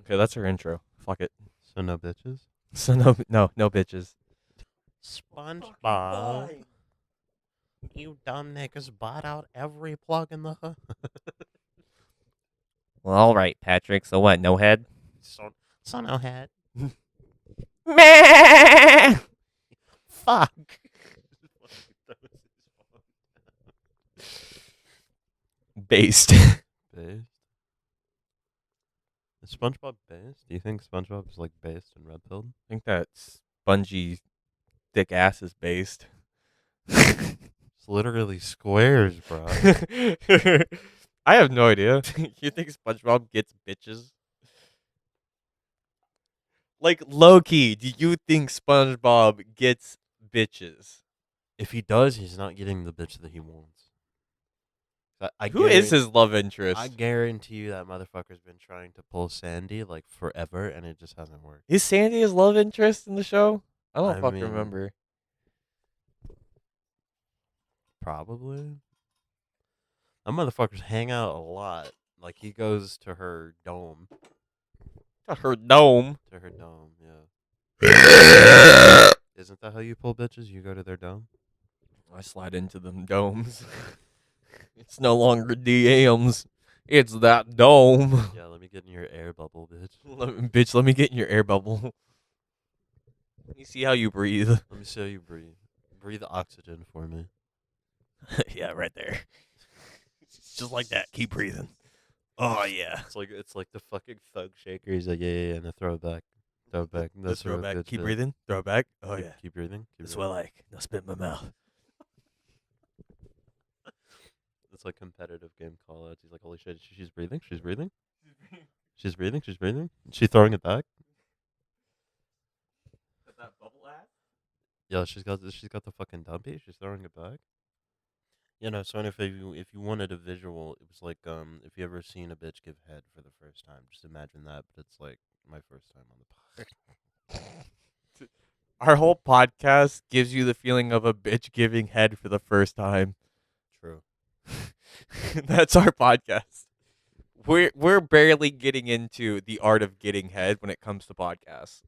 Okay, that's her intro. Fuck it. So no bitches? So no bitches. SpongeBob. You dumb niggas bought out every plug in the hood. Well, all right, Patrick. So what? No head? So no head. Meh! Fuck. Based. Based? Is SpongeBob based? Do you think SpongeBob is like based and red pilled? I think that spongy thick ass is based. It's literally squares, bro. I have no idea. You think SpongeBob gets bitches? Like, low-key, do you think SpongeBob gets bitches? If he does, he's not getting the bitch that he wants. Who is his love interest? I guarantee you that motherfucker's been trying to pull Sandy like forever, and it just hasn't worked. Is Sandy his love interest in the show? I don't I fucking mean- remember. Probably. That motherfuckers hang out a lot. Like he goes to her dome. Her dome. To her dome, yeah. Isn't that how you pull bitches? You go to their dome? I slide into them domes. It's no longer DMs. It's that dome. Yeah, let me get in your air bubble, bitch. Bitch, let me get in your air bubble. Let me see how you breathe. Let me see how you breathe. Breathe oxygen for me. Yeah, right there. Just like that. Keep breathing. Oh, yeah. It's like the fucking thug shaker. He's like, yeah, and then throw it back. Throw it back. Let's throw real back. good Keep shit. breathing. Throw it back. Oh, Keep- yeah. Keep breathing. That's what I like. Now spit in my mouth. It's like competitive game call outs. He's like, holy shit, she's breathing. She's breathing. She's breathing. She's breathing. She's throwing it back. That bubble ass? Yeah, she's got the fucking dumpy. She's throwing it back. You know, so if you wanted a visual, it was like if you ever seen a bitch give head for the first time, just imagine that. But it's like my first time on the pod. Our whole podcast gives you the feeling of a bitch giving head for the first time. True. That's our podcast. We're barely getting into the art of getting head when it comes to podcasts.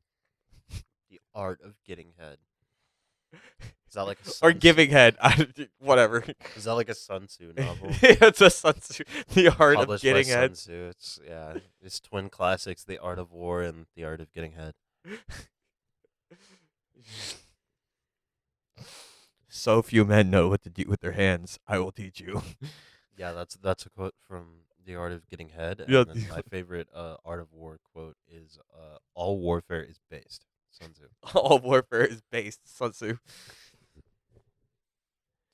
The art of getting head. Is that like a Or Sun giving head. Whatever. Is that like a Sun Tzu novel? It's a Sun Tzu. The art Published of by getting head. Sun Tzu. It's twin classics: The Art of War and The Art of Getting Head. So few men know what to do with their hands. I will teach you. Yeah, that's a quote from The Art of Getting Head. And Yeah. then my favorite Art of War quote is all warfare is based. Sun Tzu. All warfare is based. Sun Tzu.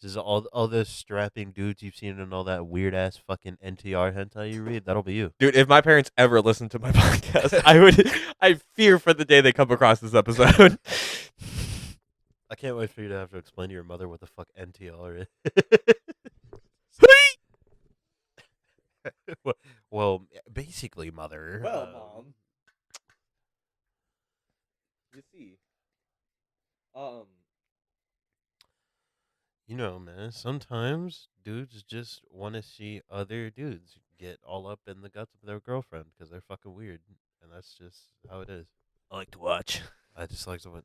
Just all those strapping dudes you've seen in all that weird ass fucking NTR hentai you read, that'll be you. Dude, if my parents ever listen to my podcast, I fear for the day they come across this episode. I can't wait for you to have to explain to your mother what the fuck NTR is. Well, basically, mother. Mom. You see. You know, man, sometimes dudes just want to see other dudes get all up in the guts of their girlfriend because they're fucking weird. And that's just how it is. I like to watch. I just like to watch.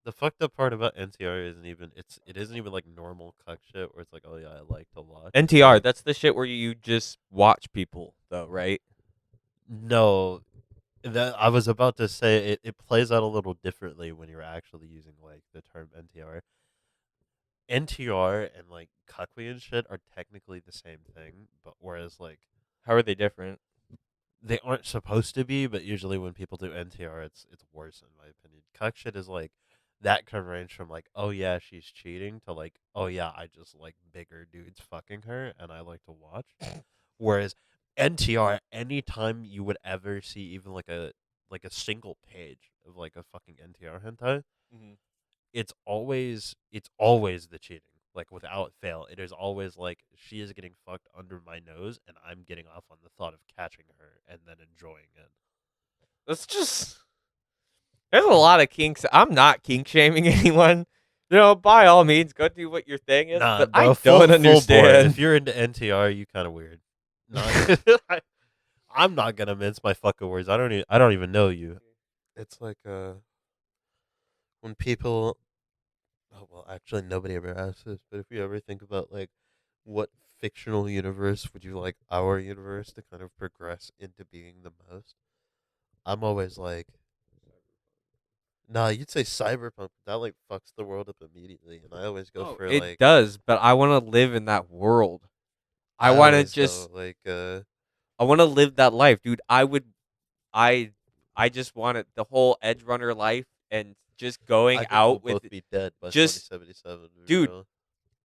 The fucked up part about NTR it isn't even like normal cuck shit where it's like, oh yeah, I like to watch. NTR, that's the shit where you just watch people, though, right? No, that I was about to say it plays out a little differently when you're actually using like the term NTR. NTR and like cuckweed and shit are technically the same thing, but whereas like How are they different? they aren't supposed to be, but usually when people do NTR, it's worse in my opinion. Cuck shit is like that can range from like, oh yeah, she's cheating to like, oh yeah, I just like bigger dudes fucking her and I like to watch. Whereas NTR, anytime you would ever see even like a single page of like a fucking NTR hentai, Mm-hmm. it's always the cheating. Like without fail. It is always like she is getting fucked under my nose and I'm getting off on the thought of catching her and then enjoying it. That's just... There's a lot of kinks. I'm not kink shaming anyone. You know, by all means, go do what your thing is. Nah, but bro, I full don't bore. understand. If you're into NTR, you kind of weird. No, I'm not gonna mince my fucking words. I don't even know you. It's like when people. Oh well, actually, nobody ever asks this. But if you ever think about like, what fictional universe would you like our universe to kind of progress into being the most? I'm always like, nah, you'd say cyberpunk. That like fucks the world up immediately, and I always go Oh, for it like, does, but I want to live in that world. I I want to always go just like, I want to live that life, dude. I I just want it the whole edge runner life and just going I think we'll out with both be dead by just 2077. To be dude, real.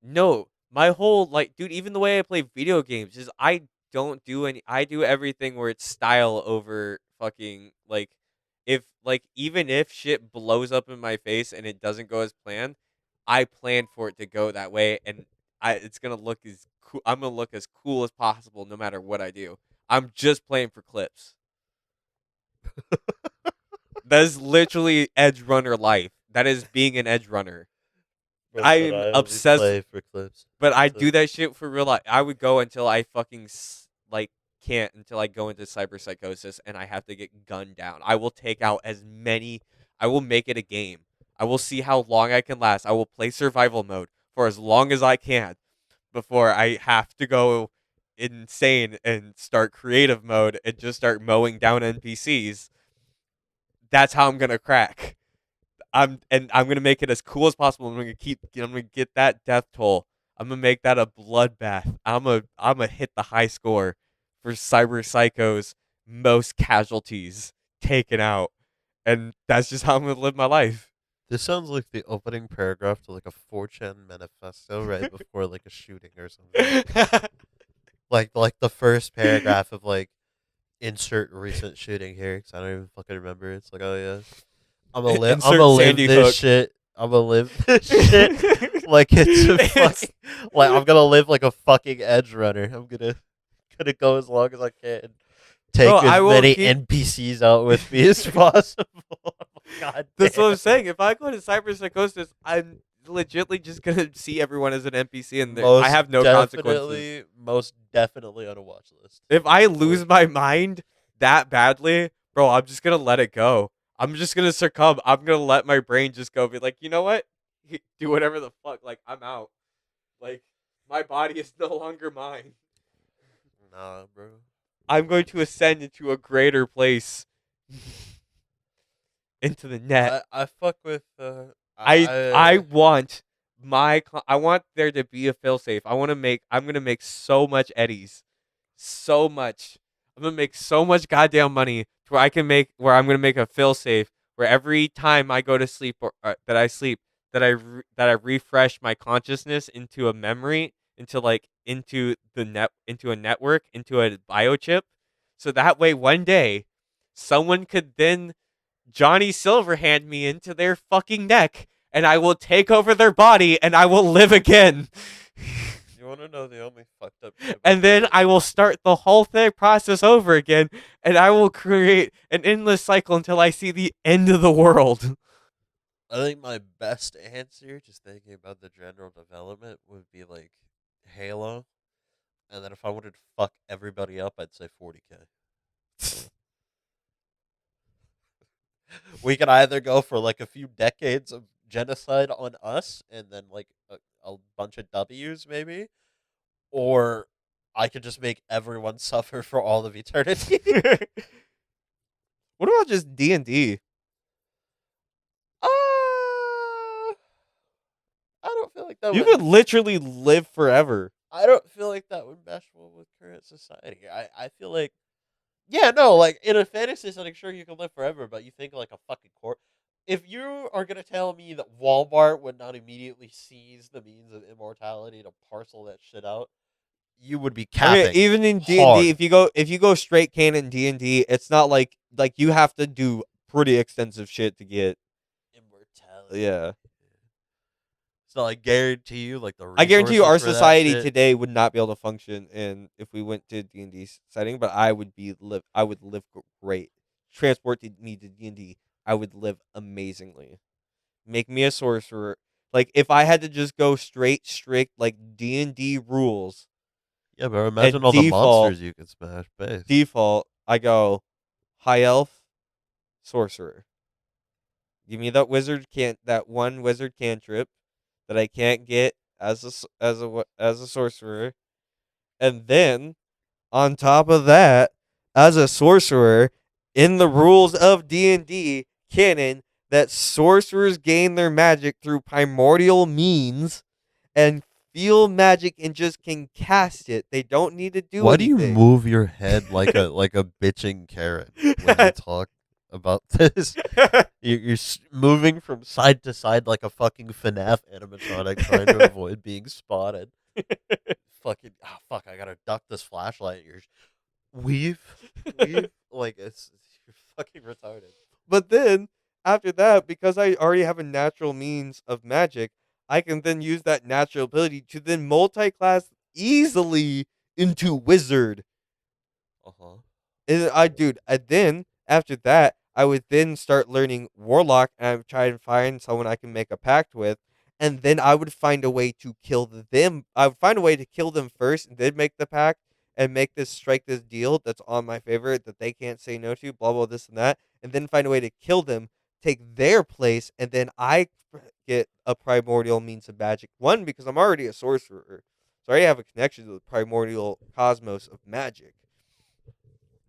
no. My whole like dude, even the way I play video games is I don't do any I do everything where it's style over fucking like if like even if shit blows up in my face and it doesn't go as planned, I plan for it to go that way and I it's going to look as cool I'm going to look as cool as possible no matter what I do. I'm just playing for clips. That is literally edge runner life. That is being an edge runner. Bro said I'm I only obsessed, play for clips. but I That's do it. that shit for real life. I would go until I fucking like can't until I go into cyber psychosis and I have to get gunned down. I will take out as many. I will make it a game. I will see how long I can last. I will play survival mode for as long as I can before I have to go insane and start creative mode and just start mowing down NPCs. That's how I'm gonna crack. I'm gonna make it as cool as possible. I'm gonna get that death toll. I'm gonna make that a bloodbath. I'm gonna hit the high score for Cyber Psycho's most casualties taken out, and that's just how I'm gonna live my life. This sounds like the opening paragraph to like a 4chan manifesto right before like a shooting or something. Like the first paragraph of like insert recent shooting here because I don't even fucking remember. It's like, oh yeah, I'm Insert gonna live Sandy this Hook. shit. I'm gonna live this shit like it's a fucking like I'm gonna live like a fucking edge runner. I'm gonna go as long as I can. Bro, Take I as will many keep. NPCs out with me as possible. God That's what damn. I'm saying. If I go to cyber psychosis, I'm legitly just gonna see everyone as an NPC, and I have no consequences. Most definitely on a watch list. If I For lose my mind that badly, bro, I'm just gonna let it go. I'm just gonna succumb. I'm gonna let my brain just go. Be like, you know what? Do whatever the fuck. Like, I'm out. Like, my body is no longer mine. nah, bro. I'm going to ascend into a greater place, into the net. I fuck with I want I want there to be a failsafe. I'm gonna make so much eddies. So much. I'm gonna make so much goddamn money to where I'm gonna make a failsafe where every time I go to sleep or that I sleep that I refresh my consciousness into a memory into the net into a network into a biochip, so that way one day someone could then Johnny Silverhand me into their fucking neck, and I will take over their body, and I will live again. You want to know the only fucked up shit about And then that? I will start the whole thing process over again, and I will create an endless cycle until I see the end of the world. I think my best answer, just thinking about the general development, would be like Halo, and then if I wanted to fuck everybody up, I'd say 40K. We could either go for like a few decades of genocide on us, and then like a bunch of W's maybe, or I could just make everyone suffer for all of eternity. What about just D&D? I don't feel like that You would. could literally live forever. I don't feel like that would mesh well with current society. I feel like, yeah, no, like in a fantasy setting, sure you can live forever, but you think like a fucking court. If you are gonna tell me that Walmart would not immediately seize the means of immortality to parcel that shit out, you would be I mean, capping even in D&D, hard. if you go straight canon D&D, it's not like you have to do pretty extensive shit to get. Immortality. Yeah. It's not like guarantee you like the I guarantee you resources our for that society shit. today would not be able to function and if we went to D&D setting, but I would live great. Transport me to D&D, I would live amazingly. Make me a sorcerer. Like if I had to just go straight strict like D&D rules Yeah, but imagine and all the default monsters you could smash base. default, I go high elf, sorcerer. Give me that one wizard cantrip that I can't get as a sorcerer, and then on top of that, as a sorcerer, in the rules of D&D canon, that sorcerers gain their magic through primordial means and feel magic and just can cast it. They don't need to do Why do you anything. move your head like a bitching Karen when you talk about this? You're moving from side to side like a fucking FNAF animatronic trying to avoid being spotted. Fucking fuck! I gotta duck this flashlight. You're weave, weave like you're fucking retarded. But then after that, because I already have a natural means of magic, I can then use that natural ability to then multi-class easily into wizard. Uh huh. And then after that, I would then start learning warlock, and I would try and find someone I can make a pact with, and then I would find a way to kill them. I would find a way to kill them first, and then make the pact and strike this deal that's on my favorite that they can't say no to. Blah blah this and that, and then find a way to kill them, take their place, and then I get a primordial means of magic. One, because I'm already a sorcerer, so I already have a connection to the primordial cosmos of magic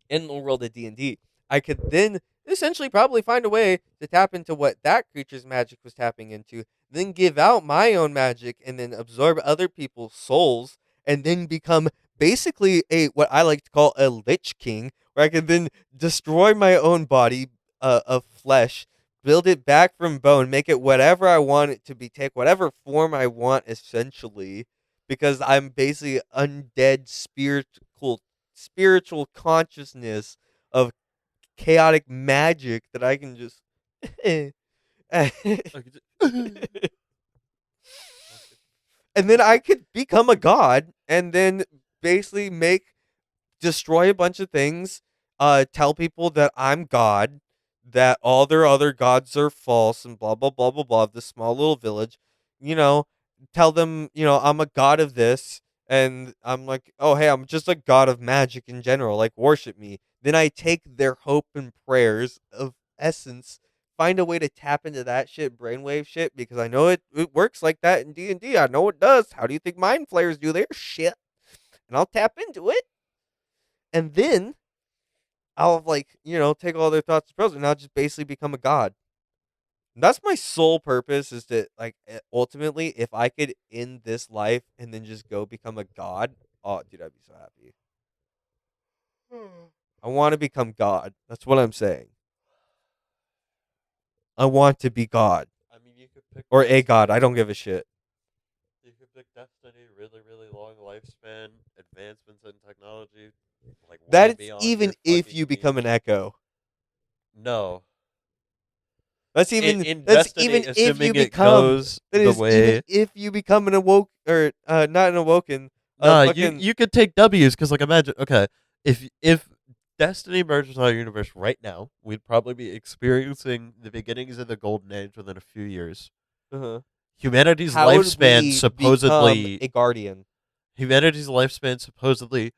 in the world of D&D. I could then essentially probably find a way to tap into what that creature's magic was tapping into, then give out my own magic and then absorb other people's souls and then become basically a what I like to call a Lich King, where I can then destroy my own body of flesh, build it back from bone, make it whatever I want it to be, take whatever form I want essentially, because I'm basically undead spiritual consciousness of chaotic magic that I can just and then I could become a god and then basically destroy a bunch of things, tell people that I'm God, that all their other gods are false, and blah blah blah blah blah. This small little village, you know, tell them, I'm a god of this, and I'm like, oh hey, I'm just a god of magic in general, like worship me. Then I take their hope and prayers of essence, find a way to tap into that shit, brainwave shit, because I know it works like that in D&D. I know it does. How do you think mind flayers do their shit? And I'll tap into it, and then I'll take all their thoughts and prayers, and I'll just basically become a god. And that's my sole purpose, is that ultimately, if I could end this life and then just go become a god, oh dude, I'd be so happy. I want to become God. That's what I'm saying. I want to be God I mean, you could pick or a god. I don't give a shit. You could pick Destiny, really, really long lifespan, advancements in technology, like way That's beyond even your if fucking you become an means. echo. No, That's in even Destiny, if you assuming it become goes that the is even way. if you become an awoke or not an awoken Nah, fucking you could take W's because like imagine okay if Destiny merges our universe right now, we'd probably be experiencing the beginnings of the golden age within a few years. uh Humanity's how would lifespan we become supposedly a guardian? humanity's lifespan supposedly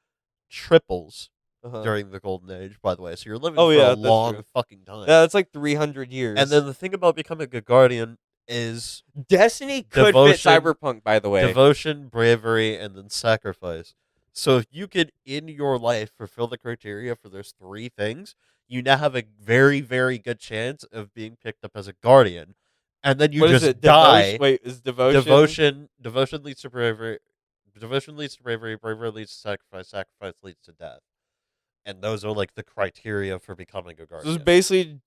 triples Uh-huh. during the golden age. By the way, so you're living Oh for a yeah, that's true. long fucking time. Yeah, it's like 300 And years. then the thing about becoming a guardian is Destiny could fit devotion, Cyberpunk, by the way. devotion, bravery, and then sacrifice. So if you could in your life fulfill the criteria for those three things, you now have a very, very good chance of being picked up as a guardian. And then you What is just it? Devotion? die. Wait, is devotion? Devotion leads to bravery. Devotion leads to bravery. Bravery leads to sacrifice. Sacrifice leads to death. And those are like the criteria for becoming a So it's guardian. basically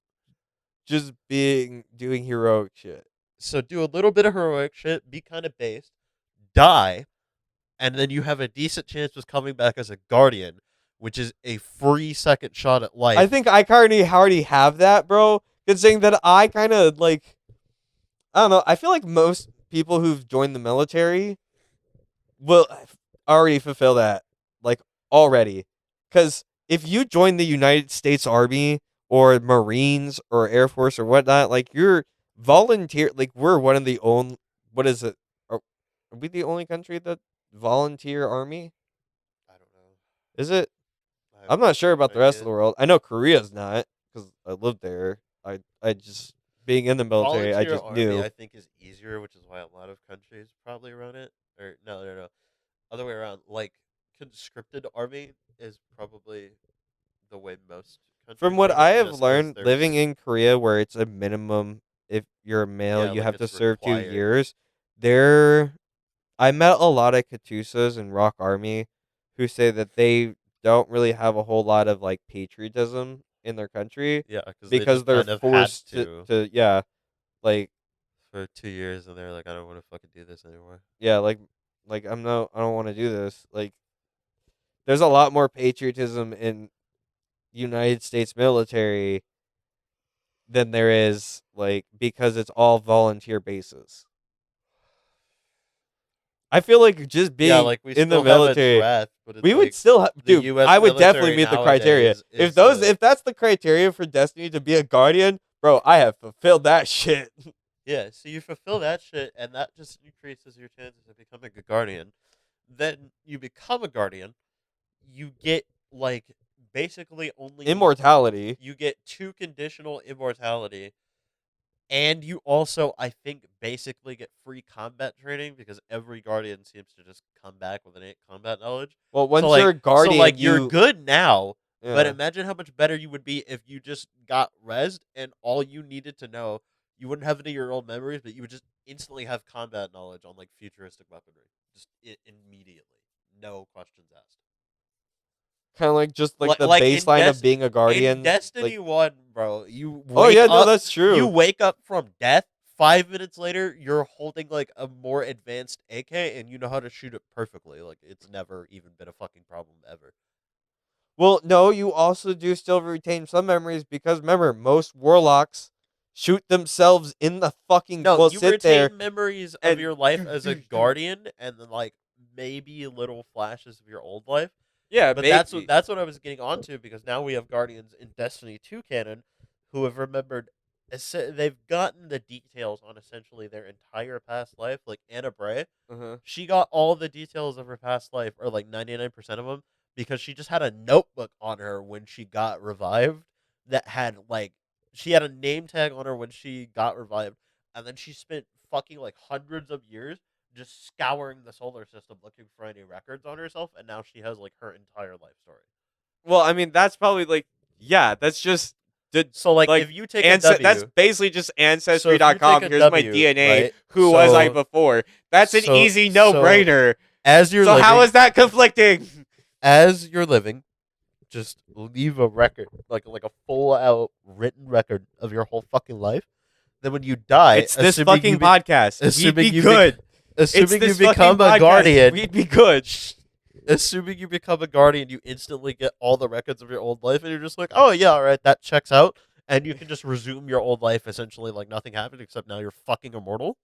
just doing heroic shit. So do a little bit of heroic shit, be kind of based, die, and then you have a decent chance of coming back as a guardian, which is a free second shot at I life. think I already have that, bro. Considering that I kind of I don't know. I feel like most people who've joined the military will already fulfill that, like already. Because if you join the United States Army or Marines or Air Force or whatnot, like you're volunteer. Like we're one of the only. What is it? Are we the only country that volunteer army? I don't know. Is it? have I'm not sure about the rest of idea. the world. I know Korea's not because I lived there. I just being in the military, I Volunteer just army, knew. I think, is easier, which is why a lot of countries probably run it. Or no, other way around. Like conscripted army is probably the way most From countries what run I it, have just because learned there's living in Korea, where it's a minimum, if you're a male, yeah, you like have to it's serve 2 required. years. There, I met a lot of Katusas and Rock Army who say that they don't really have a whole lot of like patriotism in their country Yeah, because they because just they're kind of had forced to to yeah, like for 2 years, and they're like, I don't want to fucking do this anymore. yeah, I don't want to do this. Like there's a lot more patriotism in United States military than there is like because it's all volunteer bases. I feel like just Yeah, being like we in the still have a military, draft, but it's we would like still the dude. U.S. I would definitely military meet the criteria. nowadays is If that's the criteria for Destiny to be a guardian, bro, I have fulfilled that shit. yeah. So you fulfill that shit, and that just increases your chances of becoming a guardian. Then you become a guardian. You get like basically only Immortality. you get 2 conditional immortality, and you also, I think, basically get free combat training because every guardian seems to just come back with innate combat knowledge. Well, So once you're like, a guardian, you're you good now, but yeah. imagine how much better you would be if you just got rezzed and all you needed to know, you wouldn't have any of your old memories, but you would just instantly have combat knowledge on like futuristic weaponry, just immediately, no questions asked. Kind of like just like the Like baseline of being a in guardian. Destiny Like, 1, bro, you oh wake yeah, no, up, that's you true. wake up from death. 5 minutes later, you're holding like a more advanced AK, and you know how to shoot it perfectly. Like it's never even been a fucking problem ever. Well, no, you also do still retain some memories because remember, most warlocks shoot themselves in the fucking No, well you sit there retain memories of and your life as a guardian, and then like maybe little flashes of your old life. yeah, But maybe. that's what I was getting onto because now we have Guardians in Destiny 2 canon who have remembered they've gotten the details on essentially their entire past life. Like Anna Bray, Uh-huh. she got all the details of her past life, or like 99% of them, because she just had a notebook on her when she got revived that had like she had a name tag on her when she got revived, and then she spent fucking like hundreds of years just scouring the solar system looking for any records on herself, and now she has like her entire life story. Well, I mean, that's probably like yeah, that's just the So like like if you take a that's W, basically just so if you take ancestry.com. a Here's my W, DNA. right? Who was I before? That's an easy So no-brainer. as you're So how living, is that conflicting? as you're living, just leave a record, like a full out written record of your whole fucking life. Then when you die, It's this fucking podcast. We'd assuming be you good. It's assuming you this fucking become a podcast. guardian, We'd be good. assuming you become a guardian, you instantly get all the records of your old life, and you're just like, oh yeah, all right, that checks out, and you can just resume your old life essentially like nothing happened, except now you're fucking immortal.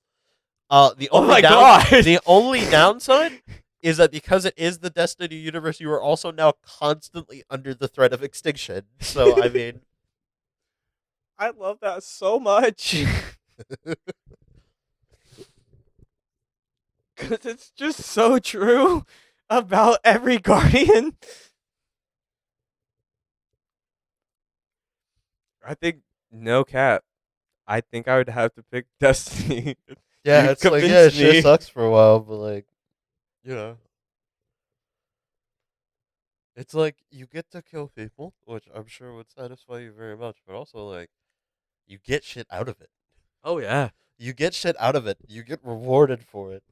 Oh my god. The only downside is that because it is the Destiny universe, you are also now constantly under the threat of extinction. So I mean, I love that so much. Because it's just so true about every guardian. I think, no cap, I think I would have to pick Destiny. yeah, You it's like convinced it me. sucks for a while, but like, you know, it's like you get to kill people, which I'm sure would satisfy you very much, but also like you get shit out of it. Oh, yeah. You get shit out of it. You get rewarded for it.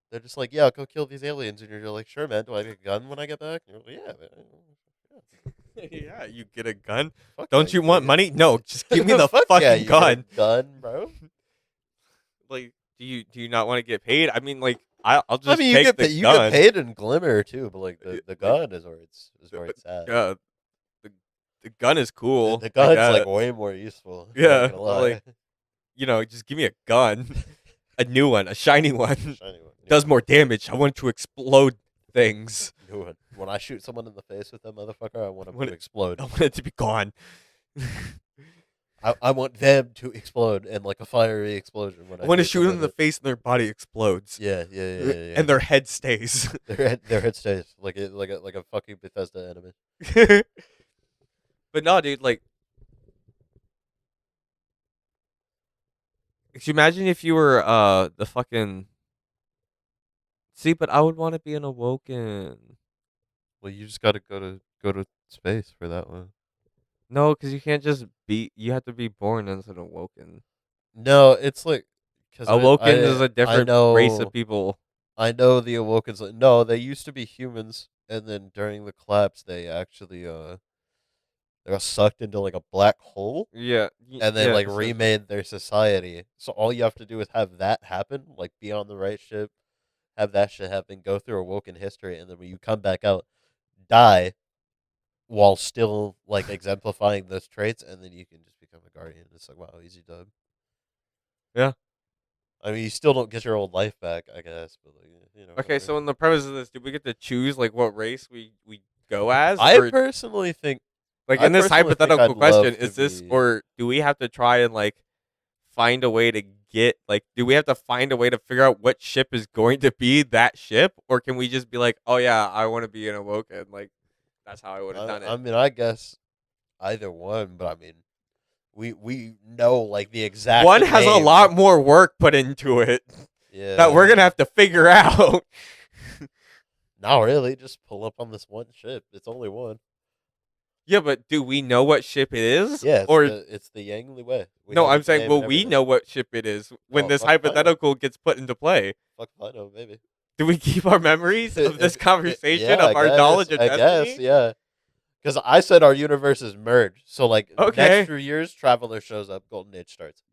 They're just like, yeah, go kill these aliens, and you're like, sure, man. Do I get a gun when I get back? And you're like, yeah, man. Yeah, you get a gun. Fuck Don't yeah, you want get- money? No, just give me the Fuck fucking yeah, you get a gun. gun, bro. Like, do you not want to get paid? I mean, like, I'll just I mean, take the you gun. get paid in Glimmer too, but like the Like, gun is where it's at. Yeah, the gun is cool. The I gun's got like it. way more useful. I'm Yeah, not gonna lie. like, just give me a gun, a new one, a shiny one. Shiny one. Does more damage. I want it to explode things. New one. When I shoot someone in the face with that motherfucker, I want him When to it- explode. I want it to be gone. I want them to explode in like a fiery explosion when I I want to take shoot them them in with the it. face and their body explodes, Yeah, yeah, yeah, yeah, yeah. and their head stays. Their head stays like a fucking Bethesda enemy. But no, dude, like, could you imagine if you were the fucking see? But I would want to be an awoken. Well, you just got to go to space for that one. No, because you can't just be. You have to be born as an awoken. No, it's like because Awoken is a I different race of know people. I know the Awokens. No, they used to be humans, and then during the collapse, they actually they got sucked into like a black hole, Yeah, and then yeah, like essentially. remade their society. So all you have to do is have that happen, like be on the right ship, have that shit happen, go through Awoken history, and then when you come back out, die while still like exemplifying those traits, and then you can just become a guardian. It's like wow, easy dub. Yeah. I mean, you still don't get your old life back, I guess, but like Okay, whatever. so in the premise of this, do we get to choose like what race we go as, I or personally think like I in this personally think hypothetical I'd question, love to is this, be. or do we have to try and like find a way to get like, do we have to find a way to figure out what ship is going to be that ship, or can we just be like, oh yeah, I want to be an awoken, like that's how I would have done I it. mean, I guess either one, but I mean, we know like the exact One has a name. lot more work put into it that Yeah, we're gonna have to figure out. not really. Just pull up on this one ship. It's only one. Yeah, but do we know what ship it is? Yeah, Or it's the Yang Li Wei. We no, have I'm its saying, name and will we everything. know what ship it is when Oh this fuck if I know. hypothetical gets put into play? Fuck if I know. Maybe. Do we keep our memories of this conversation Yeah, of our knowledge of I guess destiny? yeah. Because I said our universes merge. So like next Okay. few years, Traveler shows up. Golden Age starts.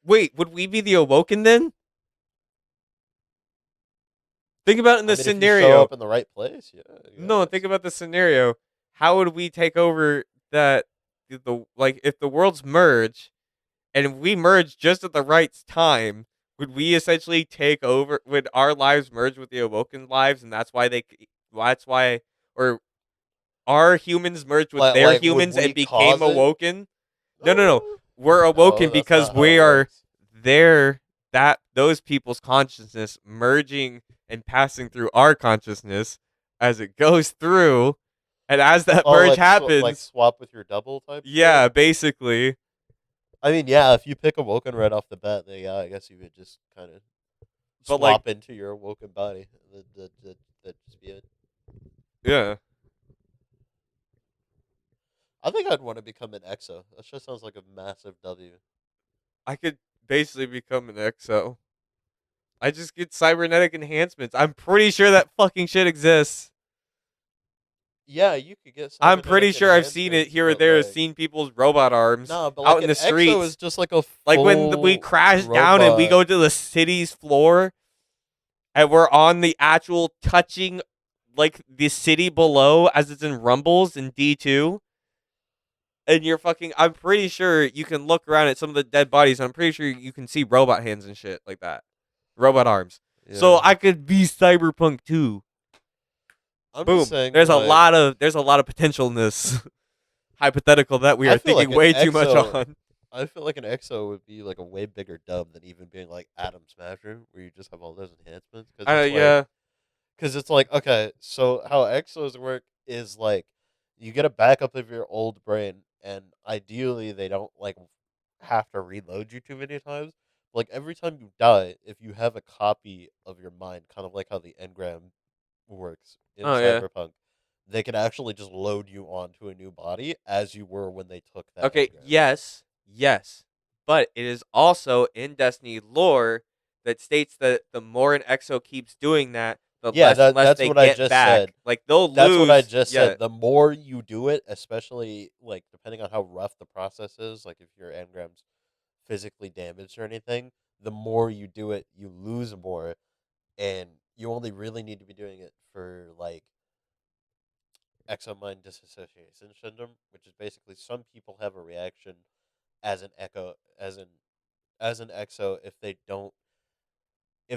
Wait, would we be the awoken then? Think about it in I the mean, if you show scenario. up in the right place, yeah, I No, think guess. about the scenario. How would we take over that the like if the worlds merge and we merge just at the right time, would we essentially take over? Would our lives merge with the awoken lives, and that's why that's why, or our humans merged with their Like would humans we and became cause it? awoken? No, no, no. We're No, awoken that's because not how we it are works. there. That those people's consciousness merging and passing through our consciousness as it goes through, and as that Oh, merge like happens, swap with your double type shit. yeah, basically. I mean, yeah, if you pick Awoken right off the bat, then yeah, I guess you could just kind of But like, swap into your Awoken body. That just be it. yeah, I think I'd want to become an EXO. That just sounds like a massive W. I could basically become an exo. I just get cybernetic enhancements. I'm pretty sure that fucking shit exists. Yeah, you could get I'm pretty cybernetic sure I've seen it enhancements, here or but there. like, Seen people's robot arms no, but out like in an the EXO is streets. just like a Like when we full crash down and we robot. go to the city's floor and we're on the actual touching like the city below as it's in rumbles in D2. And you're fucking, I'm pretty sure you can look around at some of the dead bodies. And I'm pretty sure you can see robot hands and shit like that. Robot arms. So Yeah, I could be cyberpunk too. I'm just Boom. saying, There's a like, lot of potential in this hypothetical that we I are feel thinking like an way too much EXO. on. I feel like an EXO would be like a way bigger dub than even being like Atom Smasher, where you just have all those enhancements. Yeah. Because it's like, okay, so how EXOs work is like you get a backup of your old brain, and ideally they don't like have to reload you too many times. Like every time you die, if you have a copy of your mind, kind of like how the engram works in Oh yeah. Cyberpunk, they can actually just load you onto a new body as you were when they took that Okay. engram. Yes. Yes. But it is also in Destiny lore that states that the more an EXO keeps doing that, the Yeah, less and less that's they what I get just said. back. Like they'll That's what I lose. just Yeah. said. The more you do it, especially like depending on how rough the process is, like if your engram's physically damaged or anything, the more you do it, you lose more, and you only really need to be doing it for like exomind disassociation syndrome, which is basically some people have a reaction as an echo as an exo if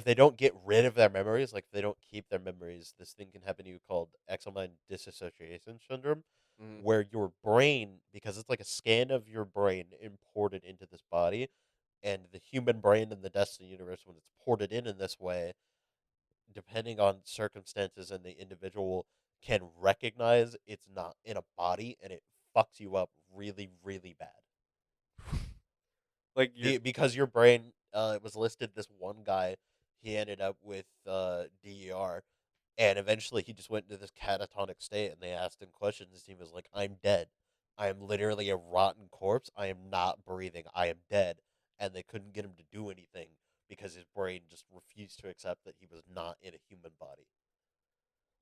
they don't get rid of their memories, like if they don't keep their memories, this thing can happen to you called exomind disassociation syndrome, Mm. where your brain, because because it's like a scan of your brain imported into this body, and the human brain in the Destiny universe, when it's ported in this way, depending on circumstances and the individual, can recognize it's not in a body, and it fucks you up really, really bad. Like you're Because your brain was listed, this one guy, he ended up with DER, and eventually he just went into this catatonic state, and they asked him questions, and he was like, I'm dead. I am literally a rotten corpse. I am not breathing. I am dead. And they couldn't get him to do anything because his brain just refused to accept that he was not in a human body.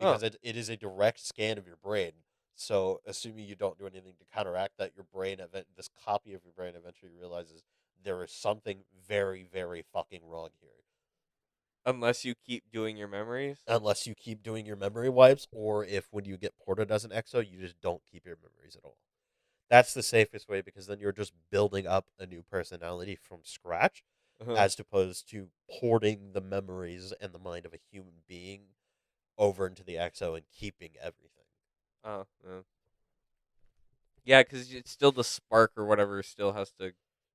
oh Because it is a direct scan of your brain. So, assuming you don't do anything to counteract that, your brain, this copy of your brain eventually realizes there is something very, very fucking wrong here. unless you keep doing your memories. Unless you keep doing your memory wipes, or if when you get ported as an exo, you just don't keep your memories at all. That's the safest way, because then you're just building up a new personality from scratch, Uh-huh. as opposed to porting the memories and the mind of a human being over into the exo and keeping everything. Oh, yeah, because it's still the spark or whatever still has to.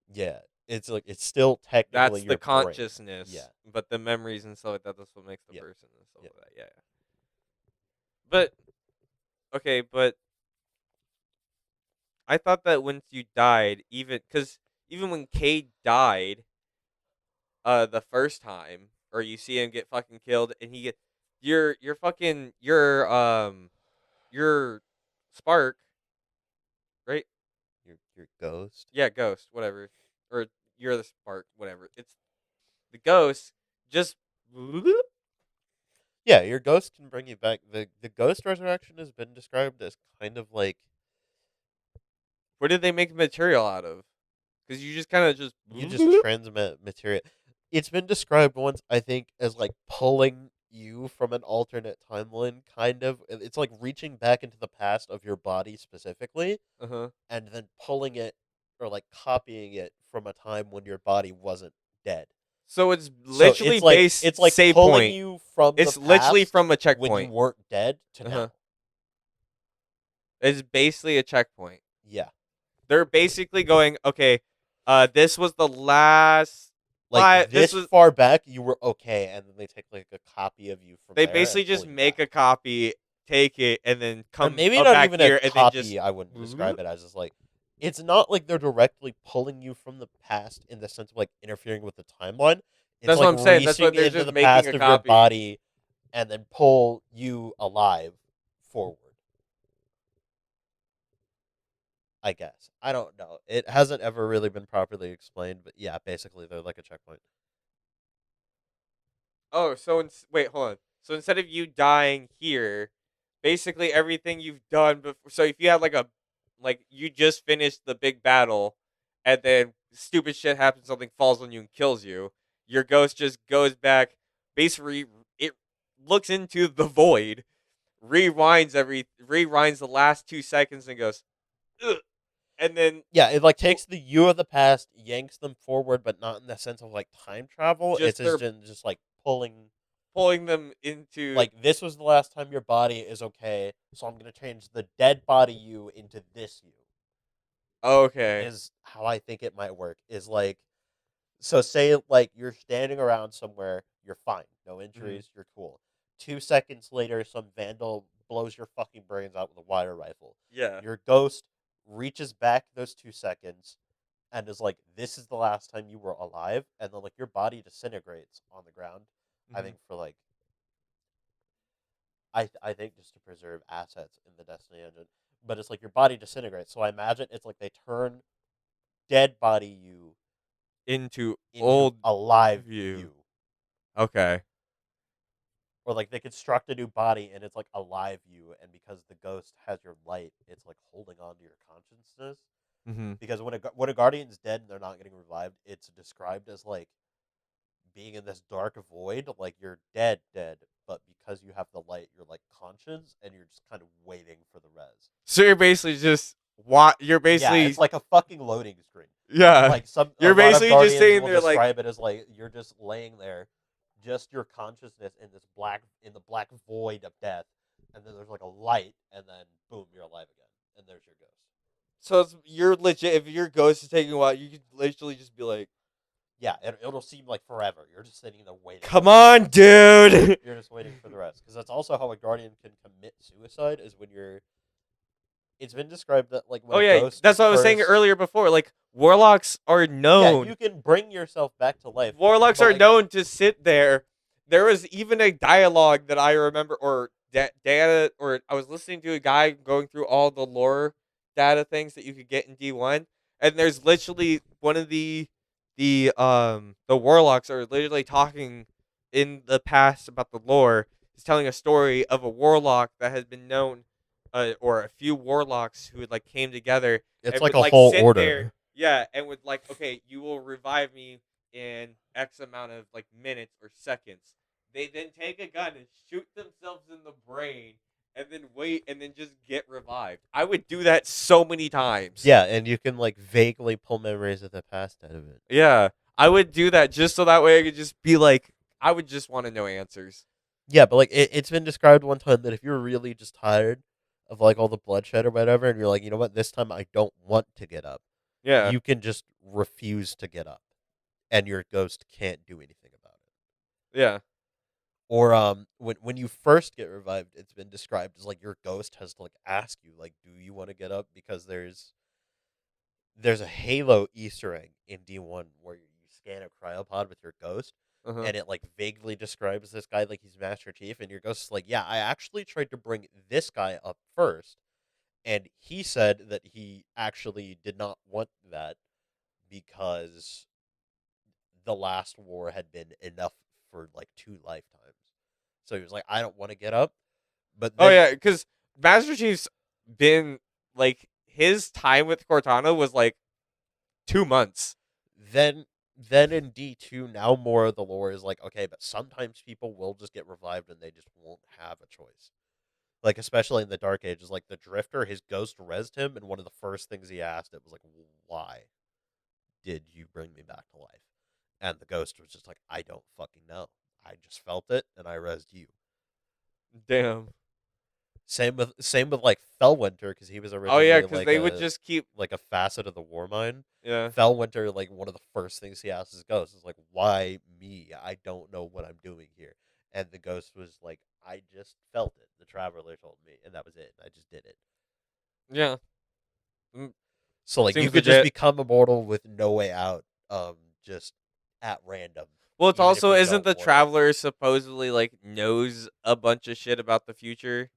Yeah, it's like it's still technically That's the your brain. Yeah, consciousness, but the memories and stuff like that—that's what makes the yeah, person and stuff yeah. like that. Yeah. But okay, but I thought that once you died, even when Cade died, the first time, or you see him get fucking killed, and he get your fucking your spark, right? Your ghost. Yeah, ghost, whatever, or you're the spark, whatever. It's the ghost. Just Yeah, your ghost can bring you back. The ghost resurrection has been described as kind of like what did they make material out of? Because you just kind of just you just transmit material. It's been described once, I think, as like pulling you from an alternate timeline, kind of. It's like reaching back into the past of your body specifically, uh huh. and then pulling it or like copying it from a time when your body wasn't dead. So it's So literally base it's like save pulling point. you from the It's literally past from a when you checkpoint. weren't dead to Uh huh. now. It's basically a checkpoint. Yeah. They're basically going, okay, this was the last Like this this was far back, you were okay, and then they take like a copy of you from they there basically and pull just you make back. a copy, take it, and then Or come maybe up not back even a here and then just copy. I wouldn't describe it as like it's not like they're directly pulling you from the past in the sense of like interfering with the timeline. It's that's what like I'm saying. That's reaching what they're into just the making past a of your copy. body and then pull you alive forward. I guess. I don't know. It hasn't ever really been properly explained, but yeah, basically they're like a checkpoint. Oh, so wait, hold on. So instead of you dying here, basically everything you've done before. So if you had like you just finished the big battle, and then stupid shit happens, something falls on you and kills you, your ghost just goes back. Basically, it looks into the void, rewinds the last 2 seconds, and goes, ugh, and then Yeah, it like pull, takes the you of the past, yanks them forward, but not in the sense of like time travel. It's just they're just like pulling. pulling them into. Like this was the last time your body is okay, so I'm gonna change the dead body you into this you. Okay. Is how I think it might work. Is like so say like you're standing around somewhere, you're fine, no Mhm. injuries, you're cool. 2 seconds later, some vandal blows your fucking brains out with a wire rifle. Yeah. Your ghost reaches back those 2 seconds and is like, "This is the last time you were alive," and then like your body disintegrates on the ground. I Mhm. think for like I think just to preserve assets in the Destiny engine, but it's like your body disintegrates. So I imagine it's like they turn dead body you Into into old alive view. you, Okay. or like they construct a new body and it's like alive you, and because the ghost has your light, it's like holding on to your consciousness. Mhm. Because when a guardian's dead and they're not getting revived, it's described as like being in this dark void, like you're dead, but because you have the light, you're like conscious and you're just kind of waiting for the res. So you're basically just what you're Yeah, basically it's like a fucking loading screen. yeah. Like a You're lot of basically just guardians sitting will there like describe it as like you're just laying there, just your consciousness in this in the black void of death, and then there's like a light, and then boom, you're alive again, and there's your ghost. So you're legit. If your ghost is taking a while, you could literally just be like, Yeah, it'll seem like forever. You're just sitting there waiting. "Come on, dude." You're just waiting for the rest. Because that's also how a guardian can commit suicide. Is when you're. It's been described that like when Oh a yeah, ghost that's what I was saying first. earlier before. Like warlocks are Yeah, known. you can bring yourself back to life. Warlocks but, are like, known to sit there. There was even a dialogue that I remember, or data, or I was listening to a guy going through all the lore data things that you could get in D1, and there's literally one of the warlocks are literally talking in the past about the lore. He's telling a story of a warlock that has been known, or a few warlocks who had like came together It's and like would a like whole sit there, order. yeah, and would like, okay, you will revive me in X amount of like minutes or seconds. They then take a gun and shoot themselves in the brain and then wait and then just get revived. I would do that so many times. Yeah, and you can like vaguely pull memories of the past out of it. Yeah. I would do that just so that way I could just be like, I would just want to know answers. Yeah, but like it's been described one time that if you're really just tired of like all the bloodshed or whatever, and you're like, you know what, this time I don't want to get up, Yeah. you can just refuse to get up, and your ghost can't do anything about it. Yeah. Or when you first get revived, it's been described as like your ghost has to like ask you like, do you want to get up? Because there's a Halo Easter egg in D1 where you scan a cryopod with your ghost, Uh-huh. and it like vaguely describes this guy like he's Master Chief, and your ghost is like, yeah, I actually tried to bring this guy up first, and he said that he actually did not want that because the last war had been enough for like 2 lifetimes. So he was like, I don't want to get up, but Oh then yeah, because Master Chief's been like his time with Cortana was like 2 months. then then in D2 now more of the lore is like, okay, but sometimes people will just get revived and they just won't have a choice. Like especially in the Dark Ages, like the Drifter, his ghost rezzed him, and one of the first things he asked it was like, why did you bring me back to life? And the ghost was just like, I don't fucking know. I just felt it and I rezzed you. Damn. Same with like Fellwinter, because he was Oh yeah, originally because they would just keep. like a facet of the Warmind. Yeah. Fellwinter, like one of the first things he asked his ghost is like, "Why me? I don't know what I'm doing here." And the ghost was like, "I just felt it. The Traveler told me, and that was it. I just did it." Yeah. So like, you Seems could just legit. become immortal with no way out, just at random. Well, it's Even if also you isn't don't the want it. Traveler supposedly like knows a bunch of shit about the future,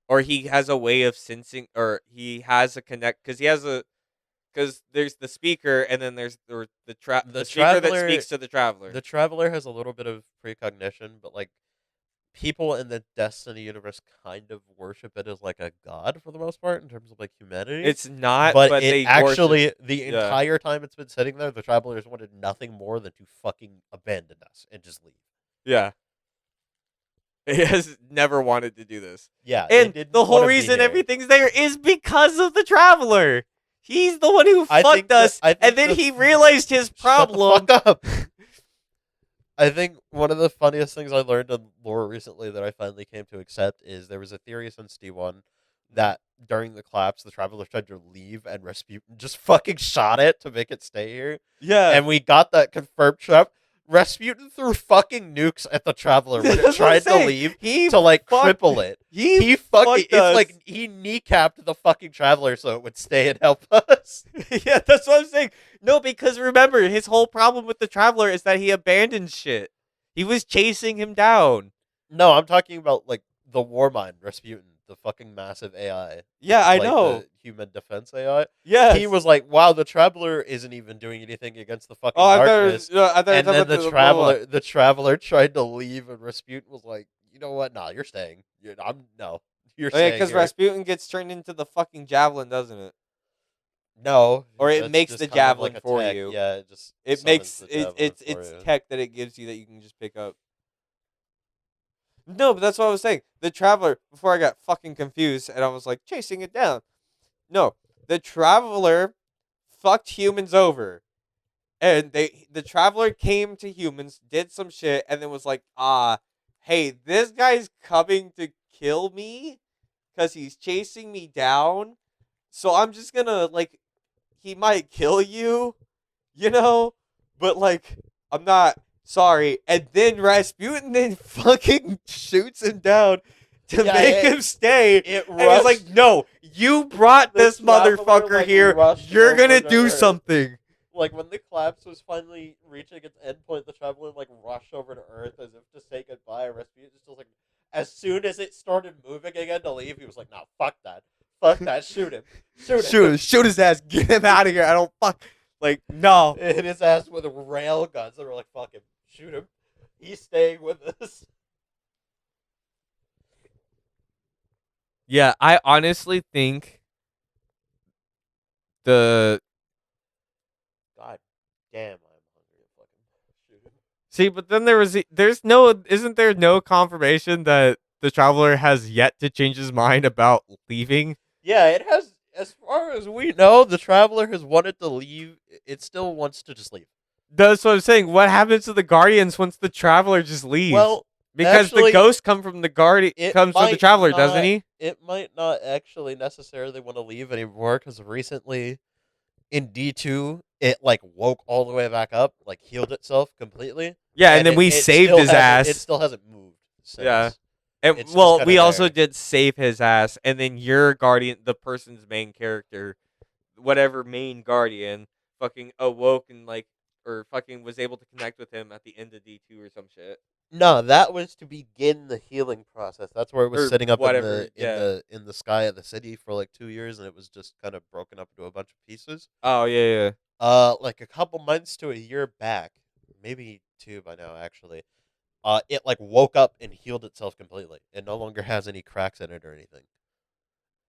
or he has a way of sensing, or he has a connect because because there's the speaker and then there's The the speaker that Traveler, speaks to the Traveler. the Traveler has a little bit of precognition, but like people in the Destiny universe kind of worship it as like a god for the most part in terms of like humanity. It's not, But but it they worship. actually, the Yeah. entire time it's been sitting there, the Travelers wanted nothing more than to fucking abandon us and just leave. Yeah. It has never wanted to do this. Yeah, it And didn't the whole want to be reason here. everything's there is because of the Traveler. He's the one who I think fucked us, I think and then he realized his problem. Shut the fuck up. I think one of the funniest things I learned in lore recently that I finally came to accept is there was a theory since D1 that during the collapse, the Travelers tried to leave and Rasputin just fucking shot it to make it stay here. Yeah. And we got that confirmed. Rasputin threw fucking nukes at the Traveler when it That's what I'm tried to saying. leave He to like fucked- cripple it. He fucking fucked it's us. like he kneecapped the fucking Traveler so it would stay and help us. Yeah, that's what I'm saying. No, because remember, his whole problem with the Traveler is that he abandoned shit. He was chasing him down. No, I'm talking about like the Warmind Rasputin, the fucking massive AI. Yeah, I like, know. The human defense AI. Yeah. He was like, "Wow, the Traveler isn't even doing anything against the fucking Oh, I thought it darkness." was, I thought And you were then talking the about the Traveler tried to leave, and Rasputin was like, "You know what? Nah, you're staying. You're Oh, yeah, staying because here." Rasputin gets turned into the fucking javelin, doesn't it? No, Or it that's makes just the kind of javelin like a for tech. you. Yeah, it just It summons makes the it, javelin for it's you. tech that it gives you that you can just pick up. No, but that's what I was saying. The Traveler, before I got fucking confused and I was like chasing it down. No, the Traveler fucked humans over. And the Traveler came to humans, did some shit, and then was like, hey, this guy's coming to kill me because he's chasing me down. So I'm just gonna like he might kill you, you know, but like I'm not sorry. And then Rasputin then fucking shoots him down to Yeah, make him stay. it And he's like, rushed. "No, you brought The this traveler motherfucker like here. rushed You're over gonna to do Earth. something." Like when the collapse was finally reaching its endpoint, the traveler like rushed over to Earth as if to say goodbye. Rasputin just like, as soon as it started moving again to leave, he was like, "No, fuck that, shoot him, Shoot his ass, get him out of here. I don't fuck like no. hit his ass with rail guns." They were like, "Fuck him, shoot him. He's staying with us." Yeah, I honestly think the God damn, I'm hungry. Fucking shoot him. see, but then isn't there no confirmation that the traveler has yet to change his mind about leaving? Yeah, it has. As far as we know, the traveler has wanted to leave. It still wants to just leave. That's what I'm saying. What happens to the guardians once the traveler just leaves? Well, Because the actually, ghost come from the guardian it comes from the might traveler, doesn't not. he? It might not actually necessarily want to leave anymore because recently in D2, it like woke all the way back up, like healed itself completely, Yeah, and and then we it saved still his hasn't. It ass. still hasn't moved Yeah. since. And It's just well, kind we of also there. did save his ass, and then your guardian, the person's main character, whatever main guardian, fucking awoke and like, or fucking was able to connect with him at the end of D2 or some shit, No, that was to begin the healing process. That's where it was or sitting up in whatever. the in Yeah. the in the sky of the city for like 2 years, and it was just kind of broken up into a bunch of pieces. Oh yeah, Like a couple months to a year back, maybe two by now actually. It like woke up and healed itself completely. It no longer has any cracks in it or anything.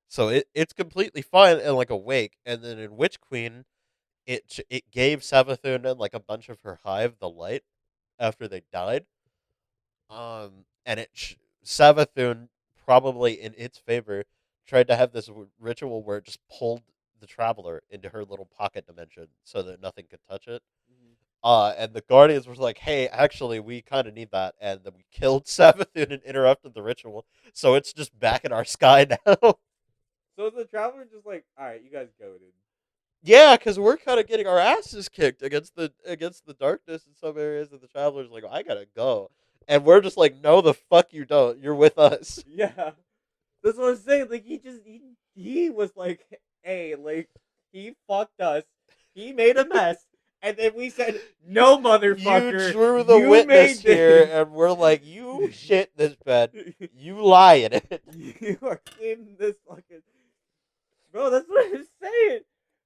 So it's completely fine and like awake. And then in Witch Queen, it gave Savathun and like a bunch of her hive the light after they died. And Savathun, probably in its favor, tried to have this ritual where it just pulled the traveler into her little pocket dimension so that nothing could touch it. yeah. And the Guardians were like, "Hey, actually, we kind of need that," and then we killed Savathun and interrupted the ritual, so it's just back in our sky now. So the traveler just like, all right, you guys go, dude. Yeah, because we're kind of getting our asses kicked against the darkness in some areas, and the Traveler's like, "I gotta go," and we're just like, "No, the fuck you don't. You're with us." Yeah, that's what I'm saying. Like he was like, hey, like he fucked us. He made a mess, and then we said, no, You motherfucker, drew the you made witness here, this. and we're like, "You shit this bed. You lie in it." You are in this fucking bro. That's what I'm saying,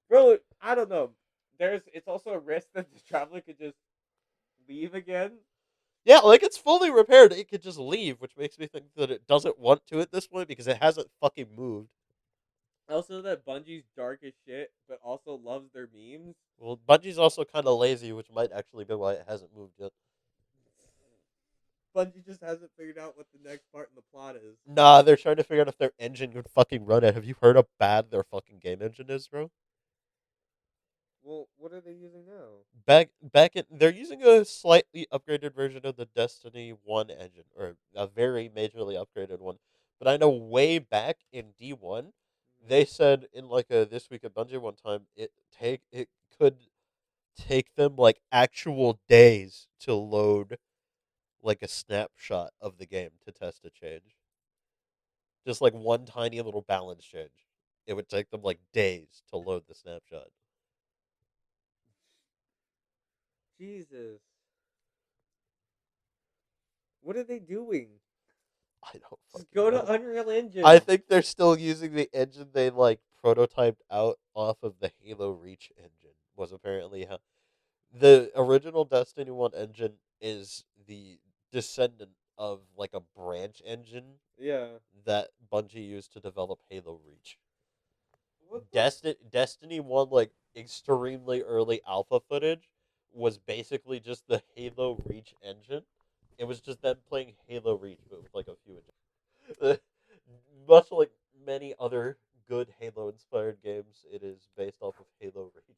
bro. I don't know. It's also a risk that the traveler could just leave again. Yeah, like it's fully repaired. It could just leave, which makes me think that it doesn't want to at this point because it hasn't fucking moved. I also know that Bungie's dark as shit, but also loves their memes. Well, Bungie's also kind of lazy, which might actually be why it hasn't moved yet. Bungie just hasn't figured out what the next part in the plot is. Nah, they're trying to figure out if their engine could fucking run it. Have you heard how bad their fucking game engine is, bro? Well, what are they using now? Back in, they're using a slightly upgraded version of the Destiny 1 engine, or a very majorly upgraded one. But I know way back in D1, they said in like a This Week at Bungie one time, it could take them like actual days to load like a snapshot of the game to test a change. Just like one tiny little balance change. It would take them like days to load the snapshot. Jesus. What are they doing? I don't Just fucking go know. to Unreal Engine. I think they're still using the engine they like prototyped out off of the Halo Reach engine. Was apparently how the original Destiny 1 engine is the descendant of like a branch engine Yeah. that Bungie used to develop Halo Reach. What the? Destiny 1 like extremely early alpha footage was basically just the Halo Reach engine. It was just them playing Halo Reach but with like a few much like many other good Halo inspired games, it is based off of Halo Reach.